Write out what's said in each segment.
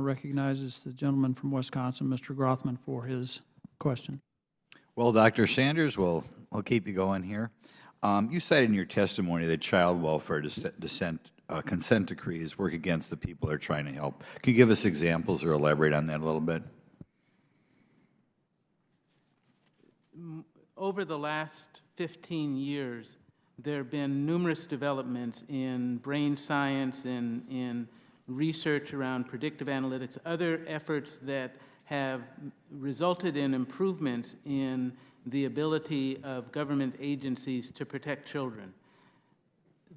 recognizes the gentleman from Wisconsin, Mr. Grothman, for his question. Well, Dr. Sanders, I'll keep you going here. You cited in your testimony that child welfare consent decrees work against the people they're trying to help. Can you give us examples or elaborate on that a little bit? Over the last 15 years, there have been numerous developments in brain science and in research around predictive analytics, other efforts that have resulted in improvements in the ability of government agencies to protect children.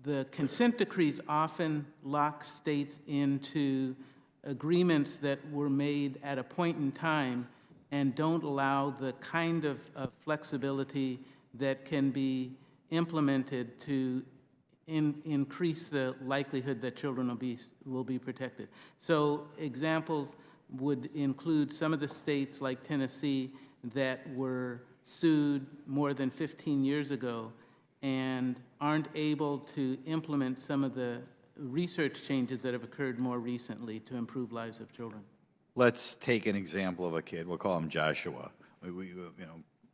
The consent decrees often lock states into agreements that were made at a point in time and don't allow the kind of flexibility that can be implemented to increase the likelihood that children will be protected. So examples would include some of the states like Tennessee that were sued more than 15 years ago and aren't able to implement some of the research changes that have occurred more recently to improve lives of children. Let's take an example of a kid. We'll call him Joshua.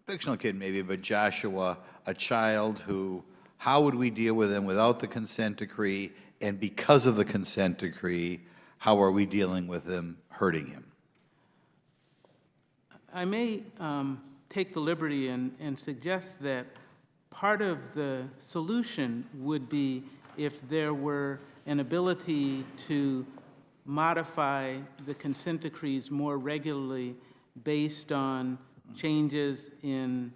Fictional kid maybe, but Joshua, a child who, how would we deal with him without the consent decree? And because of the consent decree, how are we dealing with him, hurting him? I may take the liberty and suggest that part of the solution would be if there were an ability to modify the consent decrees more regularly based on changes in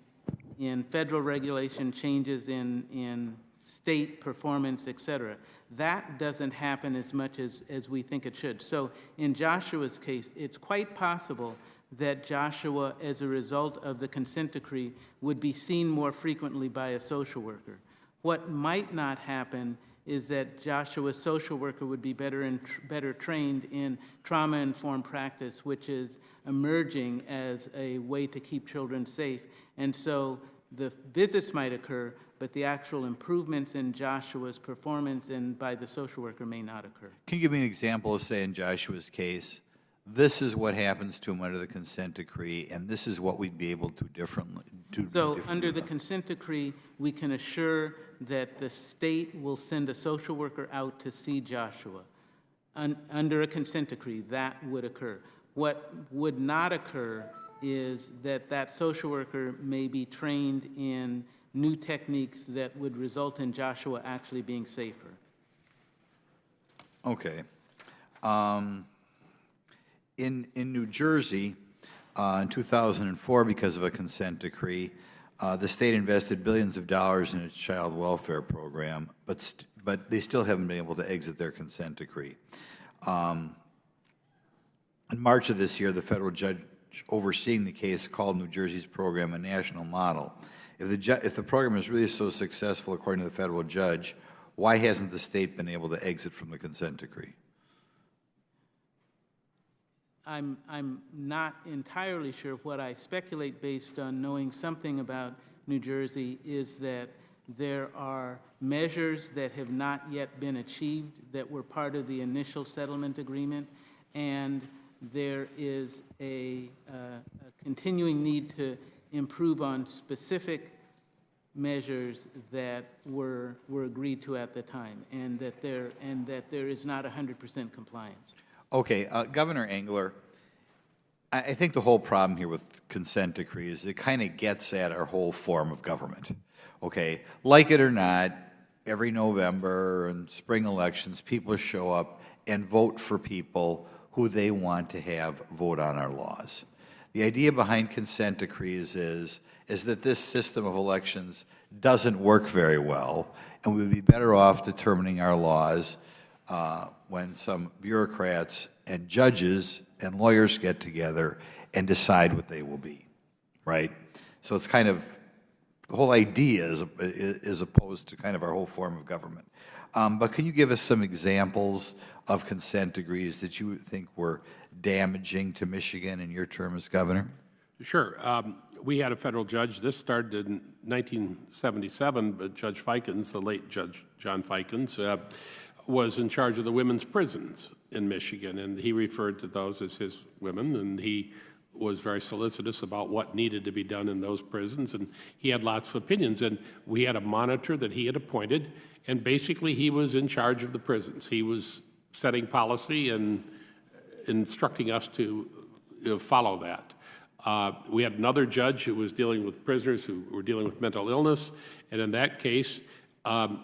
federal regulation, changes in state performance, et cetera. That doesn't happen as much as we think it should. So in Joshua's case, it's quite possible that Joshua, as a result of the consent decree, would be seen more frequently by a social worker. What might not happen is that Joshua's social worker would be better trained in trauma-informed practice, which is emerging as a way to keep children safe. And so the visits might occur, but the actual improvements in Joshua's performance and by the social worker may not occur. Can you give me an example of, say, in Joshua's case, this is what happens to him under the consent decree, and this is what we'd be able to do differently? So under the consent decree, we can assure that the state will send a social worker out to see Joshua. Under a consent decree, that would occur. What would not occur is that social worker may be trained in new techniques that would result in Joshua actually being safer. Okay. In New Jersey, in 2004, because of a consent decree, the state invested billions of dollars in its child welfare program, but they still haven't been able to exit their consent decree. In March of this year, the federal judge overseeing the case called New Jersey's program a national model. If the program is really so successful, according to the federal judge, why hasn't the state been able to exit from the consent decree? I'm not entirely sure. What I speculate based on knowing something about New Jersey is that there are measures that have not yet been achieved that were part of the initial settlement agreement, and there is a continuing need to improve on specific measures that were agreed to at the time, and that there is not 100% compliance. Okay, Governor Engler, I think the whole problem here with consent decree is it kind of gets at our whole form of government. Okay, like it or not, every November and spring elections, people show up and vote for people who they want to have vote on our laws. The idea behind consent decrees is that this system of elections doesn't work very well, and we would be better off determining our laws when some bureaucrats and judges and lawyers get together and decide what they will be, right? So it's kind of, the whole idea is opposed to kind of our whole form of government. But can you give us some examples of consent decrees that you think were damaging to Michigan in your term as governor? Sure. We had a federal judge. This started in 1977, but Judge Fikens, the late Judge John Fikens, was in charge of the women's prisons in Michigan, and he referred to those as his women, and he was very solicitous about what needed to be done in those prisons, and he had lots of opinions. And we had a monitor that he had appointed, and basically he was in charge of the prisons. He was setting policy and instructing us to follow that. We had another judge who was dealing with prisoners who were dealing with mental illness, and in that case,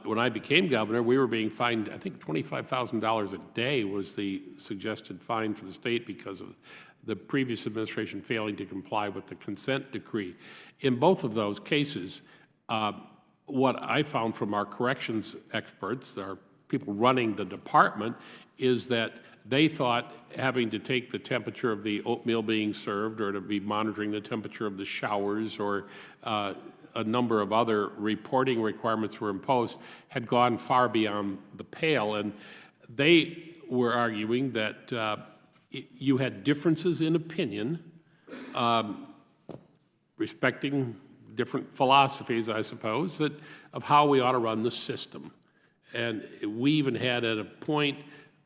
when I became governor, we were being fined, I think $25,000 a day was the suggested fine for the state because of the previous administration failing to comply with the consent decree. In both of those cases, what I found from our corrections experts, our people running the department, is that they thought having to take the temperature of the oatmeal being served or to be monitoring the temperature of the showers or a number of other reporting requirements were imposed had gone far beyond the pale. And they were arguing that you had differences in opinion, respecting different philosophies, I suppose, that of how we ought to run the system. And we even had at a point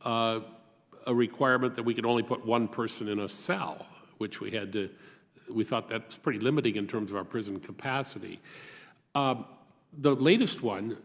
a requirement that we could only put one person in a cell, which we thought that's pretty limiting in terms of our prison capacity. The latest one,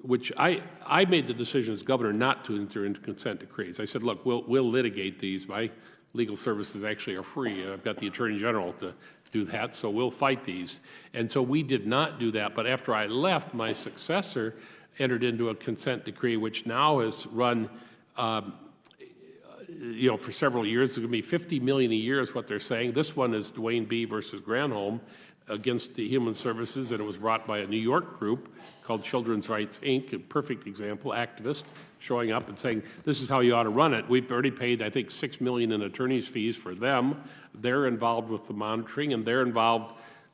which I made the decision as governor not to enter into consent decrees. I said, look, we'll litigate these. My legal services actually are free. I've got the Attorney General to do that, so we'll fight these. And so we did not do that, but after I left, my successor entered into a consent decree, which now has run for several years. It's going to be $50 million a year is what they're saying. This one is Dwayne B. versus Granholm against the Human Services, and it was brought by a New York group called Children's Rights, Inc., a perfect example, activist, showing up and saying, this is how you ought to run it. We've already paid, I think, $6 million in attorney's fees for them. They're involved with the monitoring, and they're involved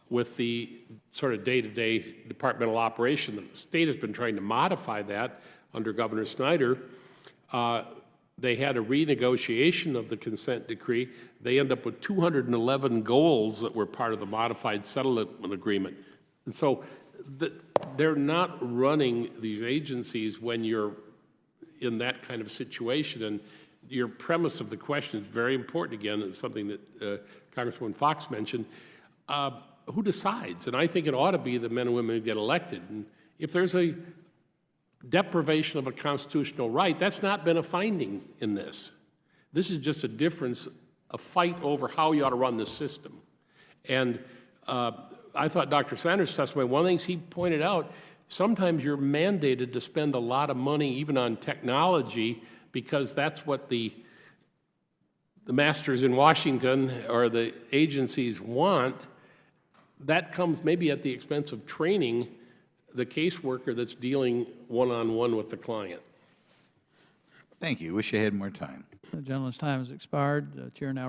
with the sort of day-to-day departmental operation. The state has been trying to modify that under Governor Snyder. They had a renegotiation of the consent decree. They end up with 211 goals that were part of the modified settlement agreement. And so they're not running these agencies when you're in that kind of situation. And your premise of the question is very important. Again, it's something that Congresswoman Fox mentioned. Who decides? And I think it ought to be the men and women who get elected. And if there's a deprivation of a constitutional right, that's not been a finding in this. This is just a difference, a fight over how you ought to run this system. And I thought Dr. Sanders' testimony, one of the things he pointed out, sometimes you're mandated to spend a lot of money even on technology because that's what the masters in Washington or the agencies want. That comes maybe at the expense of training the caseworker that's dealing one-on-one with the client. Thank you. Wish I had more time. The gentleman's time has expired. The chair now